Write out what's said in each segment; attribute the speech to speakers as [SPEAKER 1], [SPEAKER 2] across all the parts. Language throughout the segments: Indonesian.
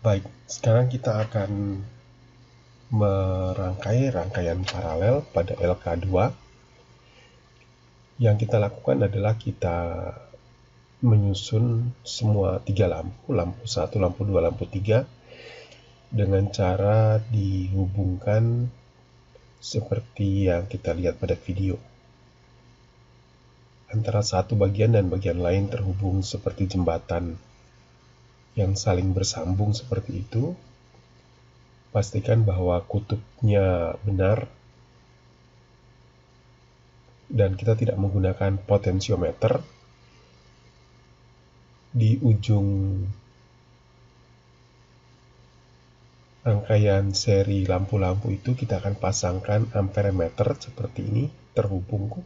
[SPEAKER 1] Baik, sekarang kita akan merangkai rangkaian paralel pada LK2. Yang kita lakukan adalah kita menyusun semua 3 lampu, lampu 1, lampu 2, lampu 3, dengan cara dihubungkan seperti yang kita lihat pada video. Antara satu bagian dan bagian lain terhubung seperti jembatan yang saling bersambung seperti itu. Pastikan bahwa kutubnya benar dan kita tidak menggunakan potensiometer. Di ujung rangkaian seri lampu-lampu itu kita akan pasangkan amperemeter seperti ini, terhubung.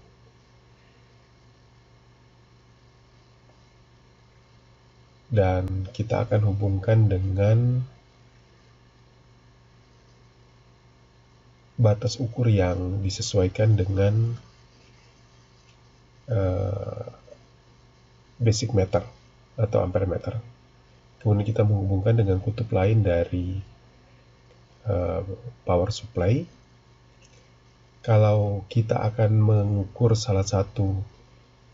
[SPEAKER 1] Dan kita akan hubungkan dengan batas ukur yang disesuaikan dengan basic meter atau amperemeter. Kemudian kita menghubungkan dengan kutub lain dari power supply. Kalau kita akan mengukur salah satu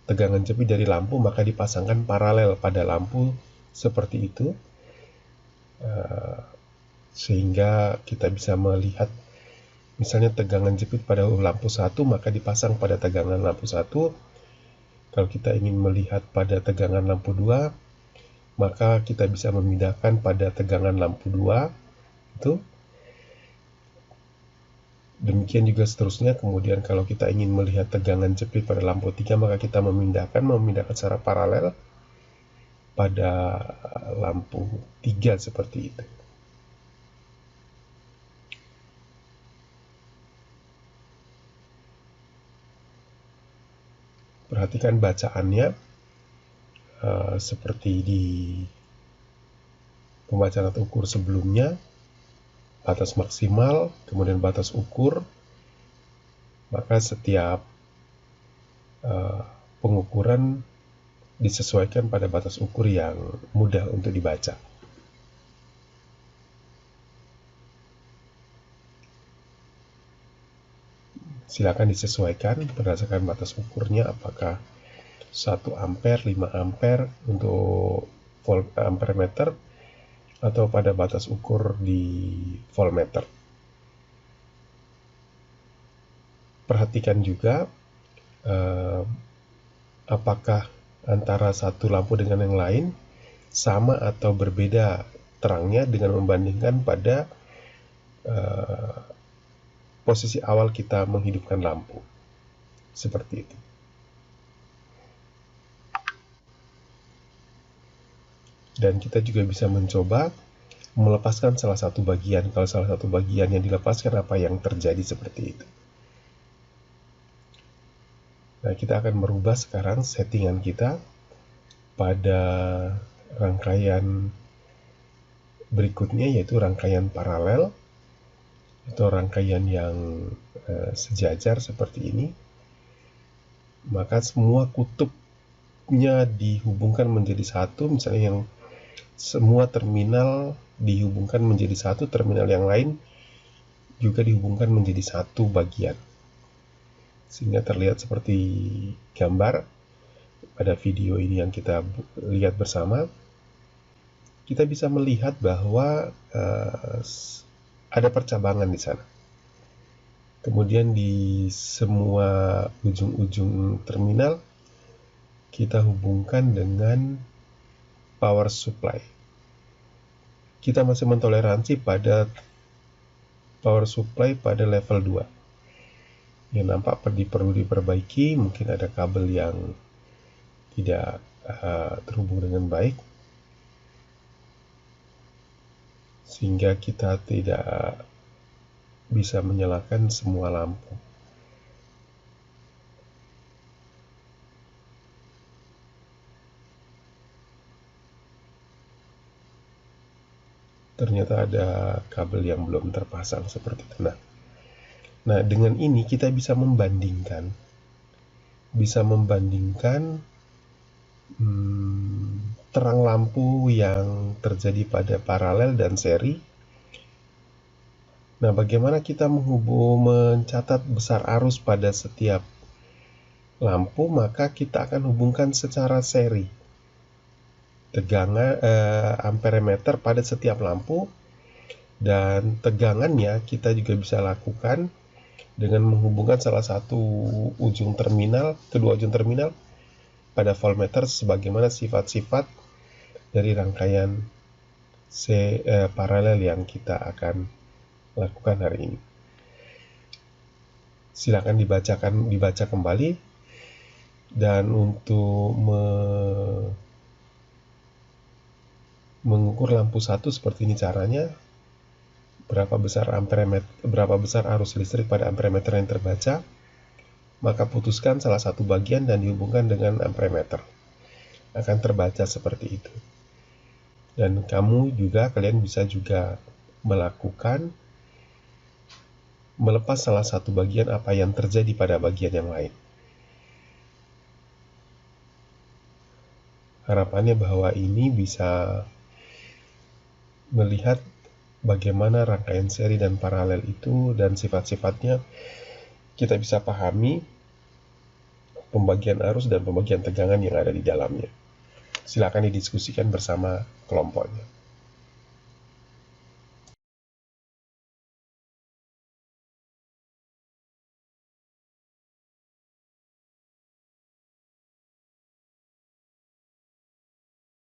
[SPEAKER 1] tegangan jepit dari lampu, maka dipasangkan paralel pada lampu seperti itu, sehingga kita bisa melihat misalnya tegangan jepit pada lampu 1, maka dipasang pada tegangan lampu 1. Kalau kita ingin melihat pada tegangan lampu 2, maka kita bisa memindahkan pada tegangan lampu 2 itu. Demikian juga seterusnya. Kemudian kalau kita ingin melihat tegangan jepit pada lampu 3, maka kita memindahkan secara paralel pada lampu 3 seperti itu. Perhatikan bacaannya seperti di pembacaan alat ukur sebelumnya. Batas maksimal, kemudian batas ukur, maka setiap pengukuran disesuaikan pada batas ukur yang mudah untuk dibaca. Silakan disesuaikan berdasarkan batas ukurnya, apakah 1 ampere, 5 ampere untuk volt amperemeter, atau pada batas ukur di voltmeter. Perhatikan juga apakah antara satu lampu dengan yang lain sama atau berbeda terangnya dengan membandingkan pada posisi awal kita menghidupkan lampu. Seperti itu. Dan kita juga bisa mencoba melepaskan salah satu bagian. Kalau salah satu bagian yang dilepaskan, apa yang terjadi seperti itu. Nah, kita akan merubah sekarang settingan kita pada rangkaian berikutnya, yaitu rangkaian paralel atau rangkaian yang sejajar seperti ini. Maka semua kutubnya dihubungkan menjadi satu, misalnya yang semua terminal dihubungkan menjadi satu, terminal yang lain juga dihubungkan menjadi satu bagian, sehingga terlihat seperti gambar pada video ini yang kita lihat bersama. Kita bisa melihat bahwa ada percabangan di sana. Kemudian di semua ujung-ujung terminal kita hubungkan dengan power supply. Kita masih mentoleransi pada power supply pada level 2. Yang nampak perlu diperbaiki, mungkin ada kabel yang tidak terhubung dengan baik, sehingga kita tidak bisa menyalakan semua lampu. Ternyata ada kabel yang belum terpasang seperti itu. Nah, dengan ini kita bisa membandingkan terang lampu yang terjadi pada paralel dan seri. Nah, bagaimana kita mencatat besar arus pada setiap lampu? Maka kita akan hubungkan secara seri tegangan amperemeter pada setiap lampu, dan tegangannya kita juga bisa lakukan dengan menghubungkan kedua ujung terminal pada voltmeter sebagaimana sifat-sifat dari rangkaian paralel yang kita akan lakukan hari ini. Silakan dibaca kembali, dan untuk mengukur lampu satu seperti ini caranya. Berapa besar arus listrik pada amperemeter yang terbaca, maka putuskan salah satu bagian dan dihubungkan dengan amperemeter. Akan terbaca seperti itu. Dan kalian bisa juga melepas salah satu bagian apa yang terjadi pada bagian yang lain. Harapannya bahwa ini bisa melihat bagaimana rangkaian seri dan paralel itu dan sifat-sifatnya, kita bisa pahami pembagian arus dan pembagian tegangan yang ada di dalamnya. Silakan didiskusikan bersama kelompoknya.